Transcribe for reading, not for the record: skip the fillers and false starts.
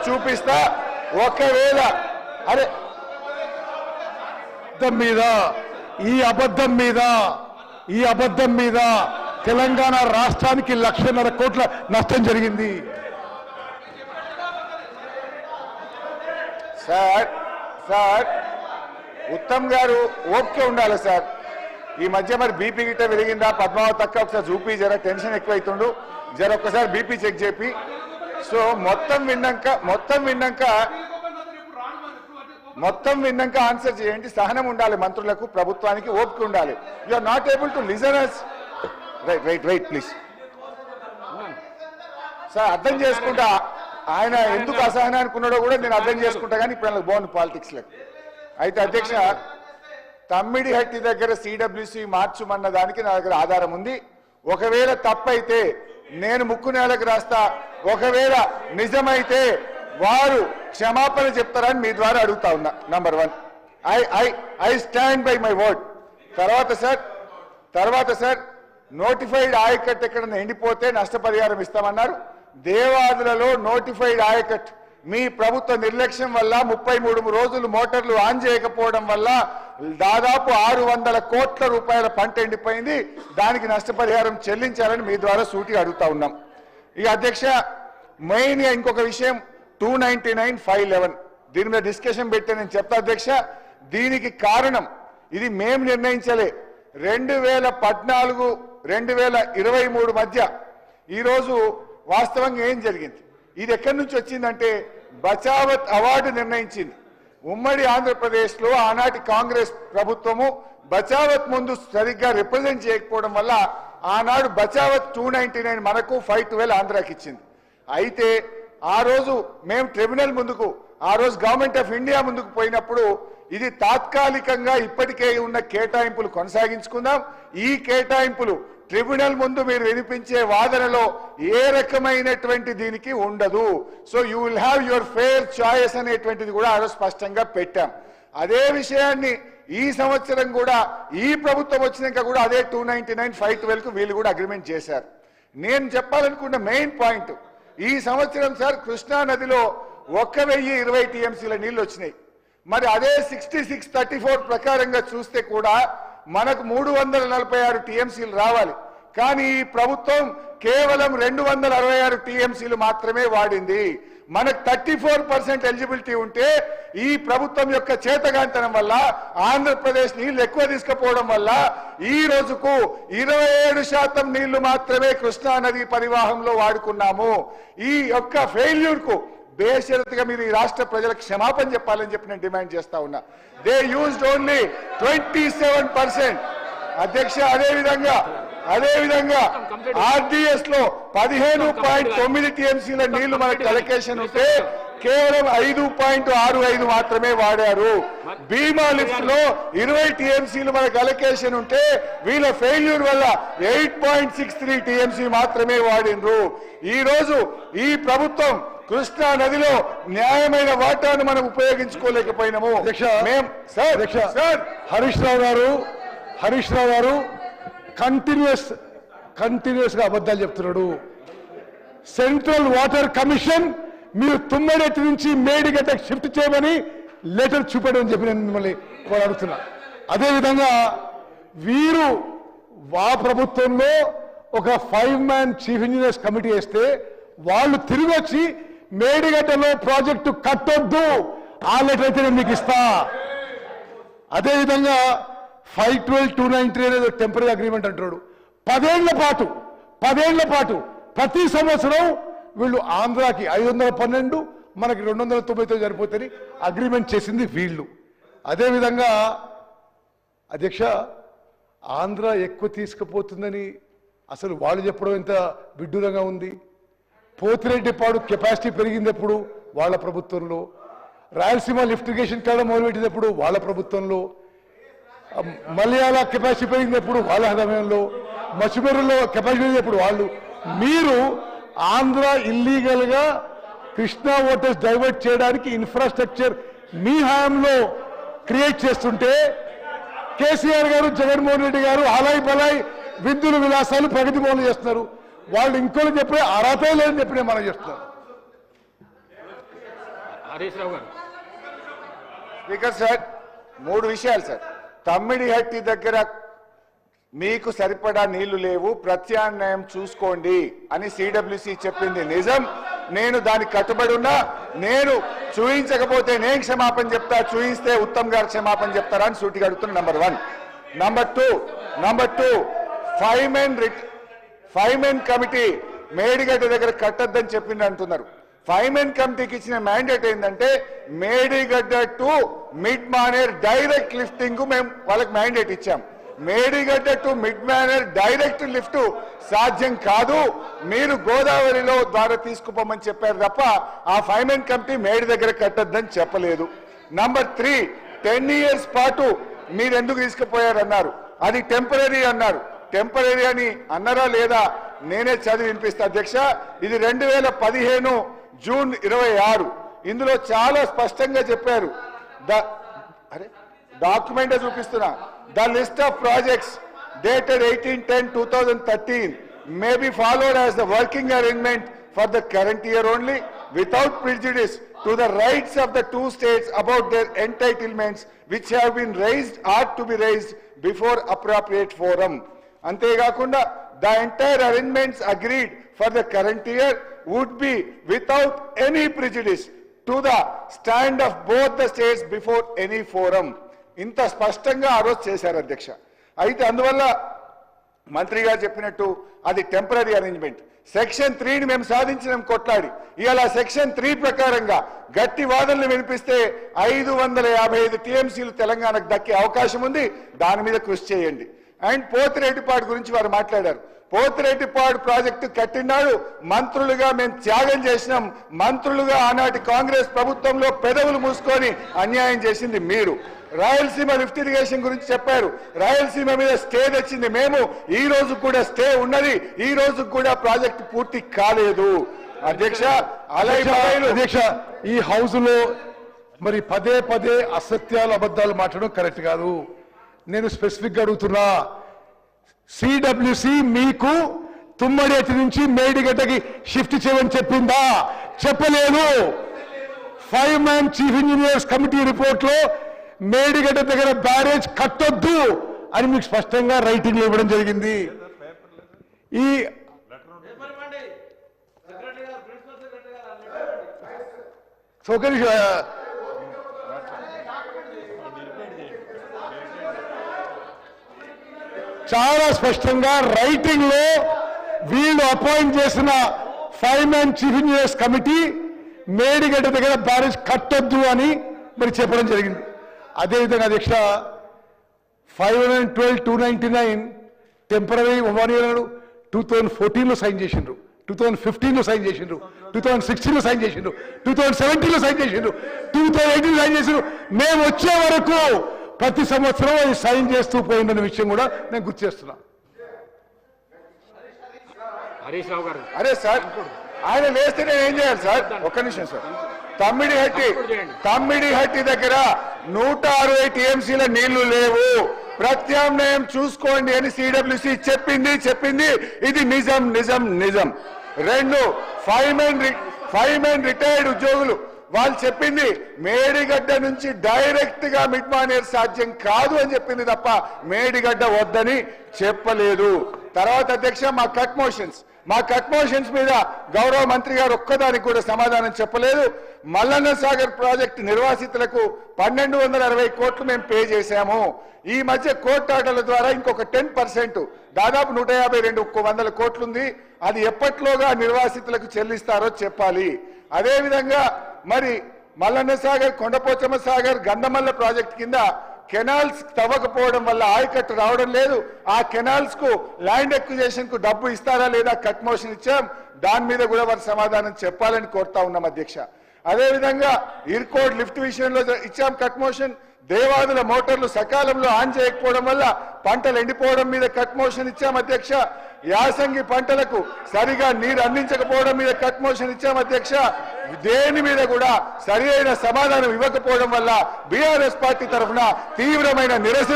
చూపిస్తా. ఒకవేళ అరే ఈ అబద్ధం మీద తెలంగాణ రాష్ట్రానికి 1,50,000 కోట్ల నష్టం జరిగింది. సార్ ఉత్తమ్ గారు ఓకే ఉండాలి సార్. ఈ మధ్య మరి బీపీ గిట్ట పెరిగిందా పద్మావతి తక్క ఒకసారి చూపి, జర టెన్షన్ ఎక్కువైతుండు, జర ఒక్కసారి బీపీ చెక్ చేపి. సో మొత్తం విన్నాక ఆన్సర్ చేయండి. సహనం ఉండాలి మంత్రులకు, ప్రభుత్వానికి ఓపిక ఉండాలి. You are not able to listen us. Right please sir. అర్థం చేసుకుంటా ఆయన ఎందుకు అసహనానికి ఉన్నాడో కూడా నేను అర్థం చేసుకుంటా, కానీ ఇప్పుడు నాకు బాగుంది పాలిటిక్స్ లకు. అయితే అధ్యక్ష, తమ్మిడిహట్టి దగ్గర సిడబ్ల్యూసి మార్చుమన్న దానికి నా దగ్గర ఆధారం ఉంది. ఒకవేళ తప్పైతే నేను ముక్కు నేలకు రాస్తా, ఒకవేళ నిజమైతే వారు క్షమాపణ చెప్తారని మీ ద్వారా అడుగుతా ఉన్నా. Number 1, I stand by my word. తర్వాత సార్ నోటిఫైడ్ ఆయకట్ ఎక్కడన్నా ఎండిపోతే నష్టపరిహారం ఇస్తామన్నారు. దేవాదులలో నోటిఫైడ్ ఆయకట్ మీ ప్రభుత్వ నిర్లక్ష్యం వల్ల 33 రోజులు మోటార్లు ఆన్ చేయకపోవడం వల్ల దాదాపు 600 కోట్ల రూపాయల పంట ఎండిపోయింది. దానికి నష్టపరిహారం చెల్లించాలని మీ ద్వారా సూటిగా అడుగుతా ఉన్నాం. ఇక అధ్యక్ష, మెయిన్ గా ఇంకొక విషయం 299/511 దీని మీద డిస్కషన్ పెట్టి నేను చెప్తా అధ్యక్ష. దీనికి కారణం ఇది మేము నిర్ణయించలే. 2014, 2023 మధ్య ఈరోజు వాస్తవంగా ఏం జరిగింది, ఇది ఎక్కడి నుంచి వచ్చిందంటే బచావత్ అవార్డు నిర్ణయించింది. ఉమ్మడి ఆంధ్రప్రదేశ్లో ఆనాటి కాంగ్రెస్ ప్రభుత్వము బచావత్ ముందు సరిగ్గా రిప్రజెంట్ చేయకపోవడం వల్ల ఆనాడు బచావత్ 299 మనకు 512 ఆంధ్రాకి ఇచ్చింది. అయితే ఆ రోజు మేము ట్రిబ్యునల్ ముందుకు, ఆ రోజు గవర్నమెంట్ ఆఫ్ ఇండియా ముందుకు పోయినప్పుడు ఇది తాత్కాలికంగా ఇప్పటికే ఉన్న కేటాయింపులు కొనసాగించుకుందాం, ఈ కేటాయింపులు ట్రిబ్యునల్ ముందు మీరు వినిపించే వాదనలో ఏ రకమైనటువంటి దీనికి ఉండదు. So you will have your fair choice అనేటువంటిది కూడా ఆ రోజు స్పష్టంగా పెట్టాం. అదే విషయాన్ని ఈ సంవత్సరం కూడా ఈ ప్రభుత్వం వచ్చినాక కూడా అదే 299/512 వీళ్ళు కూడా అగ్రిమెంట్ చేశారు. నేను చెప్పాలనుకున్న మెయిన్ పాయింట్, ఈ సంవత్సరం సార్ కృష్ణా నదిలో 1,020 టీఎంసీల నీళ్లు వచ్చినాయి. మరి అదే 6634 ప్రకారంగా చూస్తే కూడా మనకు 346 టీఎంసీలు రావాలి. కానీ ఈ ప్రభుత్వం కేవలం 266 టీఎంసీలు మాత్రమే వాడింది. మనకు 34% ఎలిజిబిలిటీ ఉంటే ఈ ప్రభుత్వం యొక్క చేతగాంతనం వల్ల ఆంధ్రప్రదేశ్ నీళ్లు ఎక్కువ తీసుకుపోవడం వల్ల ఈ రోజుకు 27% నీళ్లు మాత్రమే కృష్ణా నది పరివాహంలో వాడుకున్నాము. ఈ యొక్క ఫెయిల్యూర్ కు బేషరతుగా మీరు ఈ రాష్ట్ర ప్రజలకు క్షమాపణ చెప్పాలని చెప్పి నేను డిమాండ్ చేస్తా ఉన్నా. They used only 27%. అధ్యక్ష, అదేవిధంగా ఆర్డీఎస్ లో 15.9 టీఎంసీల నీళ్లు మనకు అలొకేషన్ ఉంటే కేవలం 5.65 మాత్రమే వాడారు. భీమా లిఫ్ట్ లో 20 టీఎంసీలు మనకు అలొకేషన్ ఉంటే వీళ్ళ ఫెయిల్యూర్ వల్ల 8.63 టీఎంసీ మాత్రమే వాడినరు. ఈ రోజు ఈ ప్రభుత్వం కృష్ణా నదిలో న్యాయమైన వాటాను మనం ఉపయోగించుకోలేకపోయినాము. హరీష్ రావు గారు కంటిన్యూస్ గా అబద్ధాలు చెప్తున్నాడు. సెంట్రల్ వాటర్ కమిషన్ మీరు తుమ్మడెత్తి నుంచి మేడిగడ్డకు షిఫ్ట్ చేయమని లెటర్ చూపెట్టమని చెప్పి నేను మిమ్మల్ని అడుగుతున్నా. అదేవిధంగా వీరు ప్రభుత్వంలో ఒక 5-man చీఫ్ ఇంజనీర్స్ కమిటీ వేస్తే వాళ్ళు తిరిగి వచ్చి మేడిగడ్డలో ప్రాజెక్టు కట్టొద్దు, ఆ లెటర్ అయితే నేను మీకు ఇస్తా. అదేవిధంగా 512, 293 అనేది టెంపరీ అగ్రిమెంట్ అంటున్నాడు. 10 ఏళ్ల పాటు ప్రతి సంవత్సరం వీళ్ళు ఆంధ్రాకి 512, మనకి 299 సరిపోతుంది అగ్రిమెంట్ చేసింది వీళ్ళు. అదేవిధంగా అధ్యక్ష, ఆంధ్ర ఎక్కువ తీసుకుపోతుందని అసలు వాళ్ళు చెప్పడం ఎంత విడ్డూరంగా ఉంది. పోతిరెడ్డిపాడు కెపాసిటీ పెరిగింది వాళ్ళ ప్రభుత్వంలో, రాయలసీమ లిఫ్టిగేషన్ కాడ మొదలుపెట్టినప్పుడు వాళ్ళ ప్రభుత్వంలో, మలయాళ కెపాసిటీ పెరిగినప్పుడు వాళ్ళ సమయంలో, మచిమెరులో కెపాసిటీ పెరిగినప్పుడు వాళ్ళు. మీరు ఆంధ్ర ఇల్లీగల్ గా కృష్ణా వాటర్స్ డైవర్ట్ చేయడానికి ఇన్ఫ్రాస్ట్రక్చర్ మీ హయాంలో క్రియేట్ చేస్తుంటే కేసీఆర్ గారు, జగన్మోహన్ రెడ్డి గారు హలాయి బలాయి విద్యుల విలాసాలు ప్రగతి భవన్లు చేస్తున్నారు. వాళ్ళు ఇంకోటి చెప్పే అర్హత లేదని చెప్పి మనం చేస్తున్నారు. హరీష్ రావు గారు. స్పీకర్ సార్, 3 విషయాలు సార్. తమ్మిడిహట్టి దగ్గర మీకు సరిపడా నీళ్లు లేవు, ప్రత్యామ్నాయం చూసుకోండి అని సిడబ్ల్యూసి చెప్పింది నిజం. నేను దానికి కట్టుబడి ఉన్నా. నేను చూయించకపోతే నేను క్షమాపణ చెప్తా, చూయిస్తే ఉత్తమ్ గారు క్షమాపణ చెప్తారా అని సూటిగా అడుగుతున్నా. Number 1. Number two five men committee Medigadda దగ్గర కట్టద్దని చెప్పింది అంటున్నారు. 5 మెన్ కమిటీకి ఇచ్చిన మ్యాండేట్ ఏంటంటే Medigadda to mid Maner direct lifting మేము వాళ్ళకి మ్యాండేట్ ఇచ్చాం. Medigadda to mid Maner direct lift సాధ్యం కాదు, మీరు గోదావరిలో ద్వారా తీసుకుపోమని చెప్పారు తప్ప ఆ 5 మెన్ కమిటీ మేడి దగ్గర కట్టద్దని చెప్పలేదు. నంబర్ 3, 10 years పాటు మీరు ఎందుకు తీసుకుపోయారు అన్నారు. అది టెంపరీ అన్నారు. టెంపరీ అని అన్నారా లేదా నేనే చదివి వినిపిస్తా అధ్యక్ష. ఇది 2015 జూన్ 26. ఇందులో చాలా స్పష్టంగా చెప్పారు. డాక్యుమెంట్ చూపిస్తున్నా. The list of projects dated 18/10/2013 may be followed as the working arrangement for the current year only without prejudice to the rights of the 2 states about their entitlements which have been raised or to be raised before appropriate forum. అంతేకాకుండా the entire arrangements agreed for the current year would be without any prejudice to the stand of both the states before any forum. ఇంత స్పష్టంగా ఆ రోజు చేశారు అధ్యక్ష. అయితే అందువల్ల మంత్రి గారు చెప్పినట్టు అది టెంపరీ అరేంజ్మెంట్. సెక్షన్ 3ని మేము సాధించినాం కొట్లాడి. ఇవాళ సెక్షన్ 3 ప్రకారంగా గట్టి వాదనలు వినిపిస్తే 555 టీఎంసీలు తెలంగాణకు దక్కే అవకాశం ఉంది. దాని మీద కృషి చేయండి. అండ్ పోతిరెడ్డిపాడు గురించి వారు మాట్లాడారు. పోతిరెడ్డిపాడు ప్రాజెక్టు కట్టినాడు, మంత్రులుగా మేము త్యాగం చేసినాం. మంత్రులుగా ఆనాటి కాంగ్రెస్ ప్రభుత్వంలో పెదవులు మూసుకొని అన్యాయం చేసింది మీరు. రాయలసీమ లిఫ్ట్ ఇరిగేషన్ గురించి చెప్పారు. రాయలసీమ మీద స్టే తెచ్చింది మేము. ఈ రోజు కూడా స్టే ఉన్నది. ఈ రోజు కూడా ప్రాజెక్టు పూర్తి కాలేదు అధ్యక్ష. అధ్యక్ష, ఈ హౌస్ లో మరి పదే అసత్యాలు అబద్ధాలు మాట్లాడడం కరెక్ట్ కాదు. నేను స్పెసిఫిక్ గా అడుగుతున్నా, సిడబ్ల్యూసి మీకు తుమ్మడేటి నుంచి మేడిగడ్డకి షిఫ్ట్ చేయమని చెప్పిందా? చెప్పలేదు. 5 man chief engineers committee report లో మేడిగడ్డ దగ్గర బ్యారేజ్ కట్టొద్దు అని మీకు స్పష్టంగా రైటింగ్ ఇవ్వడం జరిగింది. ఈ చాలా స్పష్టంగా రైటింగ్ లో వీళ్ళు అపాయింట్ చేసిన 5 man chief engineers committee Medigadda దగ్గర బ్యారేజ్ కట్టొద్దు అని మరి చెప్పడం జరిగింది. అదేవిధంగా అధ్యక్ష 512/299 టెంపరీ 1 year 2014లో సైన్ చేసిండ్రు, 2015లో సైన్ చేసిండ్రు, 2016లో సైన్ చేసిండ్రు, 2017లో సైన్ చేసిండ్రు, 2018లో సైన్ చేసిండ్రు. మేము వచ్చే వరకు ప్రతి సంవత్సరం అది సైన్ చేస్తూ పోయిందన్న విషయం కూడా నేను గుర్తు చేస్తున్నా. హరీష్ రావు గారు. అరే సార్, ఆయన లేస్తే నేను ఏం చేయాలి సార్? ఒక్క నిమిషం సార్. తమ్మిడిహట్టి దగ్గర 160 టీఎంసీల నీళ్లు లేవు, ప్రత్యామ్నాయం చూసుకోండి అని సిడబ్ల్యూసి చెప్పింది. ఇది నిజం. 2, 5 men రిటైర్డ్ ఉద్యోగులు వాళ్ళు చెప్పింది మేడిగడ్డ నుంచి డైరెక్ట్ గా మిడ్ మానేర్ సాధ్యం కాదు అని చెప్పింది తప్ప మేడిగడ్డ వద్దని చెప్పలేదు. తర్వాత అధ్యక్ష, మా కట్ మోషన్స్ మీద గౌరవ మంత్రి గారు ఒక్కదానికి కూడా సమాధానం చెప్పలేదు. మల్లన్న సాగర్ ప్రాజెక్టు నిర్వాసితులకు 1260 కోట్లు మేము పే చేశాము. ఈ మధ్య కోర్టు ఆర్డర్ల ద్వారా ఇంకొక 10% దాదాపు 152 కోట్లుంది. అది ఎప్పట్లోగా నిర్వాసితులకు చెల్లిస్తారో చెప్పాలి. అదేవిధంగా మరి మల్లన్న సాగర్, కొండపోచమ్మ సాగర్, గంధమల్ల ప్రాజెక్టు కింద కెనాల్స్ తవ్వకపోవడం వల్ల ఆయకట్టు రావడం లేదు. ఆ కెనాల్స్ కు ల్యాండ్ ఎక్విజిషన్ కు డబ్బు ఇస్తారా లేదా కట్ మోషన్ ఇచ్చాం. దాని మీద కూడా వారు సమాధానం చెప్పాలని కోరుతా ఉన్నాం అధ్యక్ష. అదేవిధంగా ఇర్కోడ్ లిఫ్ట్ విషయంలో ఇచ్చాం కట్ మోషన్. దేవాదుల మోటార్లు సకాలంలో ఆన్ చేయకపోవడం వల్ల పంటలు ఎండిపోవడం మీద కట్ మోషన్ ఇచ్చాం అధ్యక్ష. యాసంగి పంటలకు సరిగా నీరు అందించకపోవడం మీద కట్ మోషన్ ఇచ్చాం అధ్యక్ష. దేని మీద కూడా సరి అయిన సమాధానం ఇవ్వకపోవడం వల్ల బీఆర్ఎస్ పార్టీ తరఫున తీవ్రమైన నిరసన